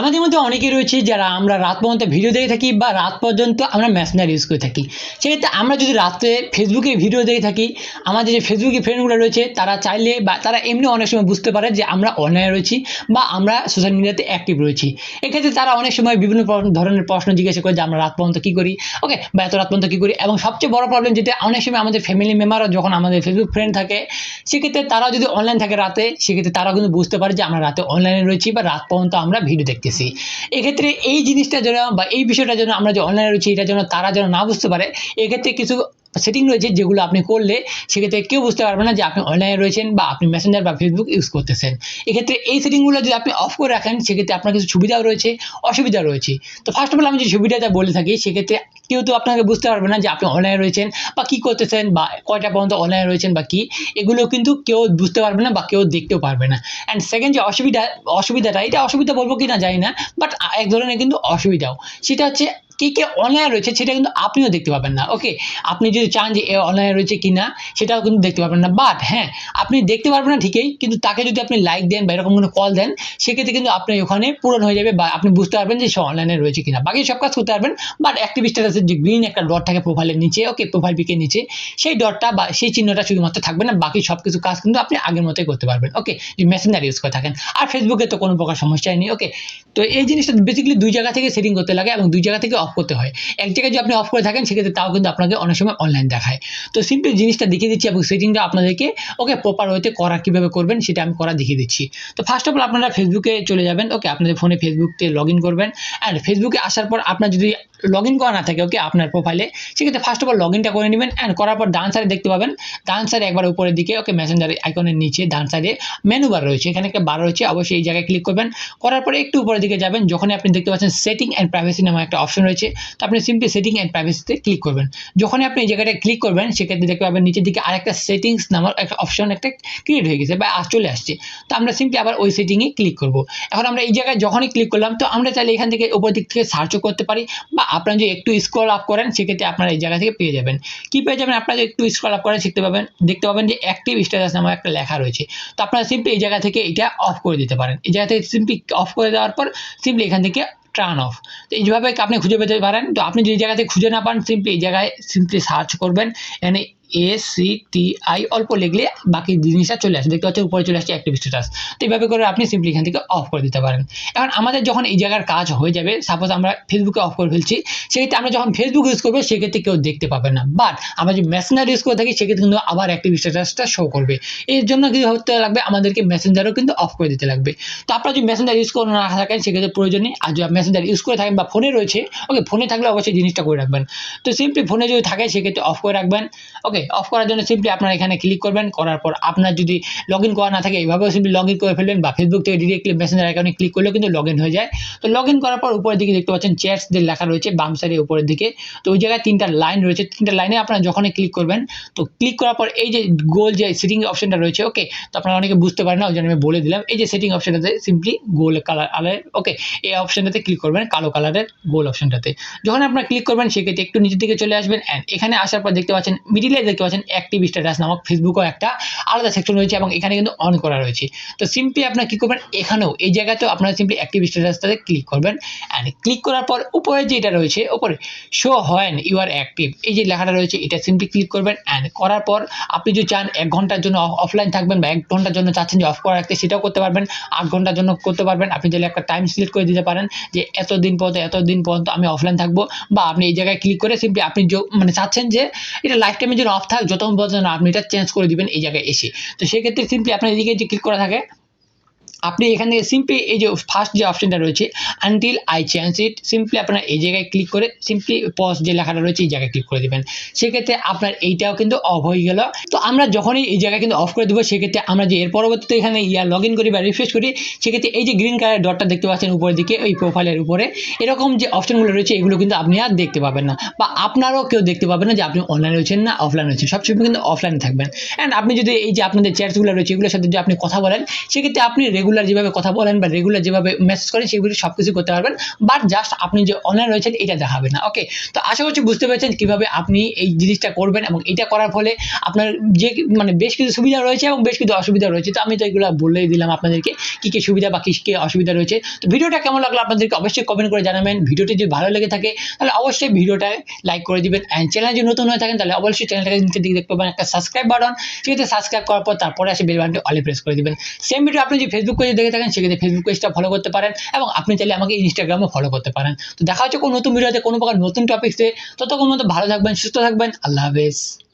আমাদের মধ্যে অনেকেই রয়েছে যারা আমরা রাত পর্যন্ত ভিডিও দেখে থাকি বা রাত পর্যন্ত আমরা মেসেঞ্জার ইউজ করে থাকি। সেক্ষেত্রে আমরা যদি রাত্রে ফেসবুকে ভিডিও দেখে থাকি, আমাদের যে ফেসবুকে ফ্রেন্ডগুলো রয়েছে তারা চাইলে বা তারা এমনি অনেক সময় বুঝতে পারে যে আমরা অনলাইনে রয়েছি বা আমরা সোশ্যাল মিডিয়াতে অ্যাক্টিভ রয়েছি। এক্ষেত্রে তারা অনেক সময় বিভিন্ন ধরনের প্রশ্ন জিজ্ঞাসা করে যে আমরা রাত পর্যন্ত কী করি, ওকে, বা এত রাত পর্যন্ত কী করি। এবং সবচেয়ে বড় প্রবলেম যেটা, অনেক সময় আমাদের ফ্যামিলি মেম্বাররা যখন আমাদের ফেসবুক ফ্রেন্ড থাকে, সেক্ষেত্রে তারাও যদি অনলাইন থাকে রাতে, সেক্ষেত্রে তারাও কিন্তু বুঝতে পারে যে আমরা রাতে অনলাইনে রয়েছি বা রাত পর্যন্ত আমরা ভিডিও দেখতেছি। এক্ষেত্রে এই জিনিসটা যেন বা এই বিষয়টা যেন আমরা যে অনলাইনে রয়েছি এটা যেন তারা যেন না বুঝতে পারে, এক্ষেত্রে কিছু সেটিং রয়েছে যেগুলো আপনি করলে সেক্ষেত্রে কেউ বুঝতে পারবে না যে আপনি অনলাইনে রয়েছেন বা আপনি মেসেঞ্জার বা ফেসবুক ইউজ করতেছেন। এক্ষেত্রে এই সেটিংগুলো যদি আপনি অফ করে রাখেন, সেক্ষেত্রে আপনার কিছু সুবিধাও রয়েছে, অসুবিধাও রয়েছে। তো ফার্স্ট অফ অল আমি যে সুবিধাটা বলে থাকি, সেক্ষেত্রে কেউ তো আপনাকে বুঝতে পারবে না যে আপনি অনলাইনে রয়েছেন বা কী করতেছেন বা কয়টা পর্যন্ত অনলাইনে রয়েছেন বা কী, এগুলো কিন্তু কেউ বুঝতে পারবে না বা কেউ দেখতেও পারবে না। অ্যান্ড সেকেন্ড যে অসুবিধাটা, এটা অসুবিধা বলবো কি না জানি না, বাট এক ধরনের কিন্তু অসুবিধাও। সেটা হচ্ছে কে অনলাইনে রয়েছে সেটা কিন্তু আপনিও দেখতে পাবেন না। ওকে, আপনি যদি চান যে এ অনলাইনে রয়েছে কি না, সেটাও কিন্তু দেখতে পারবেন না। বাট হ্যাঁ, আপনি দেখতে পারবেন না ঠিকই, কিন্তু তাকে যদি আপনি লাইক দেন বা এরকম কোনো কল দেন, সেক্ষেত্রে কিন্তু আপনি ওখানে পূরণ হয়ে যাবে বা আপনি বুঝতে পারবেন যে সে অনলাইনে রয়েছে কিনা। বাকি সব কাজ করতে পারবেন, বাট অ্যাক্টিভ স্ট্যাটাসের যে গ্রিন একটা ডট থাকে প্রোফাইলের নিচে, ওকে, প্রোফাইল পিকের নিচে, সেই ডটটা বা সেই চিহ্নটা শুধুমাত্র থাকবে না, বাকি সব কিছু কাজ কিন্তু আপনি আগের মতোই করতে পারবেন। ওকে, যদি মেসেঞ্জার ইউজ করে থাকেন। আর ফেসবুকে তো কোনো প্রকার সমস্যাই নেই। ওকে, তো এই জিনিসটা বেসিক্যালি দুই জায়গা থেকে সেটিং করতে লাগে এবং দুই জায়গা থেকে অফ করতে হয়। এক জায়গায় যদি আপনি অফ করে থাকেন, সেক্ষেত্রে তাও কিন্তু আপনাকে অনেক সময় অনলাইন দেখায়। তো সিম্পলি জিনিসটা দেখিয়ে দিচ্ছি এবং সেটিংটা আপনাদেরকে ওকে প্রপার ওয়েতে করা কীভাবে করবেন সেটা আমি করা দেখিয়ে দিচ্ছি। তো ফার্স্ট অফ অল আপনারা ফেসবুকে চলে যাবেন। ওকে, আপনাদের ফোনে ফেসবুকে লগ ইন করবেন। অ্যান্ড ফেসবুকে আসার পর আপনার যদি লগ ইন করা না থাকে, ওকে, আপনার প্রোফাইলে, সেক্ষেত্রে ফার্স্ট অফ অল লগ ইনটা করে নেবেন। অ্যান্ড করার পর ডান সাইডে দেখতে পাবেন, ডান সাইডে একবার উপরের দিকে, ওকে, মেসেঞ্জার আইকনের নিচে ডান সাইডে মেনু বার রয়েছে, এখানে একটা বার রয়েছে, অবশ্যই এই জায়গায় ক্লিক করবেন। করার পরে একটু উপরের দিকে যাবেন, যখনই আপনি দেখতে পাচ্ছেন সেটিং অ্যান্ড প্রাইভেসি নামে একটা অপশন রয়েছে, তো আপনি সিম্পলি সেটিং অ্যান্ড প্রাইভেসিতে ক্লিক করবেন। যখনই আপনি এই জায়গাটা ক্লিক করবেন, সেক্ষেত্রে দেখতে পাবেন নিচের দিকে আরেকটা সেটিংস নামের একটা অপশন একটা ক্রিয়েট হয়ে গেছে বা চলে আসছে। তো আমরা সিম্পলি আবার ওই সেটিংয়ে ক্লিক করব। এখন আমরা এই জায়গায় যখনই ক্লিক করলাম, তো আমরা চাইলে এখান থেকে উপর দিক থেকে সার্চও করতে পারি, বা আপনারা যদি একটু স্ক্রল আপ করেন, সেক্ষেত্রে আপনারা এই জায়গা থেকে পেয়ে যাবেন। কি পেয়ে যাবেন? আপনারা একটু স্ক্রল আপ করেন, দেখতে পাবেন যে অ্যাক্টিভ স্ট্যাটাস নামে একটা লেখা রয়েছে। তো আপনারা সিম্পলি এই জায়গা থেকে এটা অফ করে দিতে পারেন। এই জায়গা থেকে সিম্পলি অফ করে দেওয়ার পর সিম্পলি এখান থেকে টার্ন অফ। তো এইভাবে আপনি খুঁজে পেতে পারেন। তো আপনি যদি জায়গা থেকে খুঁজে না পান, সিম্পলি এই জায়গায় সিম্পলি সার্চ করবেন, এখানে ACTI অল্প লিখলে বাকি জিনিসটা চলে আসে, দেখতে পাচ্ছেন উপরে চলে আসছে অ্যাক্টিভ স্ট্যাটাস। তো এইভাবে করে আপনি সিম্পলি এখান থেকে অফ করে দিতে পারেন। এখন আমাদের যখন এই জায়গার কাজ হয়ে যাবে, সাপোজ আমরা ফেসবুকে অফ করে ফেলছি, সেক্ষেত্রে আমরা যখন ফেসবুক ইউজ করবো, সেক্ষেত্রে কেউ দেখতে পাবে না। বাট আমরা যদি মেসেঞ্জার ইউজ করে থাকি, সেক্ষেত্রে কিন্তু আবার অ্যাক্টিভ স্ট্যাটাসটা শো করবে। এর জন্য কি হতে লাগবে, আমাদেরকে মেসেঞ্জারও কিন্তু অফ করে দিতে লাগবে। তো আপনারা যদি মেসেঞ্জার ইউজ করে না থাকেন, সেক্ষেত্রে প্রয়োজনই। আর যদি মেসেঞ্জার ইউজ করে থাকেন বা ফোনে রয়েছে, ওকে, ফোনে থাকলে অবশ্যই জিনিসটা করে রাখবেন। তো সিম্পলি ফোনে যদি থাকে, সেক্ষেত্রে অফ করে রাখবেন। ওকে, অফ করার জন্য সিম্পলি আপনারা এখানে ক্লিক করবেন। করার পর আপনার যদি লগ ইন করা না থাকে, এইভাবেও সিম্পলি লগ ইন করে ফেলবেন, বা ফেসবুক থেকে ডিরেক্টলি মেসেঞ্জার অ্যাকাউন্টে ক্লিক করলেও কিন্তু লগ ইন হয়ে যায়। তো লগ ইন করার পর উপরের দিকে দেখতে পাচ্ছেন চ্যাটস যে লেখা রয়েছে বাম সাইডে উপরের দিকে। তো ওই জায়গায় তিনটা লাইন রয়েছে, তিনটা লাইনে আপনারা যখনই ক্লিক করবেন, তো ক্লিক করার পর এই যে গোল যে সেটিং অপশনটা রয়েছে, ওকে, তো আপনারা অনেকে বুঝতে পারেন না, ওই জন্য আমি বলে দিলাম। এই যে সেটিং অপশনটাতে সিম্পলি গোল কালারের, ওকে, এই অপশনটাতে ক্লিক করবেন, কালো কালারের গোল অপশনটাতে। যখন আপনারা ক্লিক করবেন, সেক্ষেত্রে একটু নিচের দিকে চলে আসবেন। অ্যান্ড এখানে আসার পর দেখতে পাচ্ছেন মিডিলে দেখতে পাচ্ছেন অ্যাক্টিভ স্ট্যাটাস নামক ফেসবুকও একটা আলাদা সেকশন রয়েছে এবং এখানে কিন্তু অন করা রয়েছে। তো সিম্পলি আপনারা কি করবেন, এখানেও এই জায়গাতেও আপনারা সিম্পলি অ্যাক্টিভ স্ট্যাটাসটাতে ক্লিক করবেন। অ্যান্ড ক্লিক করার পর উপরে যেটা রয়েছে, উপরে show when you are active, এই যে লেখাটা রয়েছে, এটা সিম্পলি ক্লিক করবেন। অ্যান্ড করার পর আপনি যদি চান 1 ঘন্টার জন্য অফলাইন থাকবেন বা 1 ঘন্টার জন্য চাচ্ছেন যে অফ করে রাখতে, সেটাও করতে পারবেন। 8 ঘন্টার জন্য করতে পারবেন। আপনি চাইলে একটা টাইম সিলেক্ট করে দিতে পারেন যে এতদিন পর্যন্ত আমি অফলাইন থাকবো, বা আপনি এই জায়গায় ক্লিক করে সিম্পলি আপনি মানে চাচ্ছেন যে এটা লাইফ টাইমের জন্য অফ থাক, যতক্ষণ পর্যন্ত আপনি এটা চেঞ্জ করে দিবেন এই জায়গায় এসে। তো সেক্ষেত্রে সিম্পলি আপনার এদিকে যে ক্লিক করা থাকে, আপনি এখান থেকে সিম্পলি এই যে ফার্স্ট যে অপশনটা রয়েছে until I change it, simply আপনারা এই জায়গায় ক্লিক করে সিম্পলি পজ যে লেখাটা রয়েছে এই জায়গায় ক্লিক করে দেবেন। সেক্ষেত্রে আপনার এইটাও কিন্তু অফ হয়ে গেল। তো আমরা যখনই এই জায়গায় কিন্তু অফ করে দেবো, সেক্ষেত্রে আমরা যে এর পরবর্তীতে এখানে লগ ইন করি বা রিফ্রেশ করি, সেক্ষেত্রে এই যে গ্রিন কালার ডটটা দেখতে পাচ্ছেন উপরের দিকে ওই প্রোফাইলের উপরে, এরকম যে অপশনগুলো রয়েছে এগুলো কিন্তু আপনি আর দেখতে পাবেন না, বা আপনারও কেউ দেখতে পাবেন না যে আপনি অনলাইনে রয়েছেন না অফলাইন রয়েছেন। সবসময় কিন্তু অফলাইনে থাকবেন। অ্যান্ড আপনি যদি এই যে আপনাদের চ্যাটসগুলো রয়েছে, এগুলোর সাথে যদি আপনি কথা বলেন, সেক্ষেত্রে আপনি রেগুলার রেগুলার যেভাবে কথা বলেন বা রেগুলার যেভাবে মেসেজ করেন সেগুলো সব কিছু করতে পারবেন, বাট জাস্ট আপনি যে অনলাইন রয়েছেন এটা দেখাবে না। ওকে, তো আশা করছি বুঝতে পেরেছেন কিভাবে আপনি এই জিনিসটা করবেন, এবং এটা করার ফলে আপনার যে মানে বেশ কিছু সুবিধা রয়েছে এবং বেশ কিছু অসুবিধা রয়েছে। তো আমি তো এগুলো বলেই দিলাম আপনাদেরকে কি কি সুবিধা বা কি কি অসুবিধা রয়েছে। তো ভিডিওটা কেমন লাগলো আপনাদেরকে অবশ্যই কমেন্ট করে জানাবেন। ভিডিওটি যদি ভালো লেগে থাকে তাহলে অবশ্যই ভিডিওটা লাইক করে দিবেন, অ্যান্ড চ্যানেল যদি নতুন হয়ে থাকেন তাহলে অবশ্যই চ্যানেলটাকে নিচে দিকে দেখতে পাবেন একটা সাবস্ক্রাইব বাটন, সেক্ষেত্রে সাবস্ক্রাইব করার পর তারপরে আসে বেল বাটনটি অলে প্রেস করে দিবেন। সেম ভিডিও আপনি যদি ফেসবুক পেজে দেখে থাকেন সেক্ষেত্রে ফেসবুক পেজটা ফলো করতে পারেন, এবং আপনি চাইলে আমাকে ইনস্টাগ্রামও ফলো করতে পারেন। তো দেখা হচ্ছে কোনো নতুন ভিডিওতে কোনো প্রকার নতুন টপিক্সে। ততক্ষণ মতো ভালো থাকবেন, সুস্থ থাকবেন, আল্লাহ হাফেজ।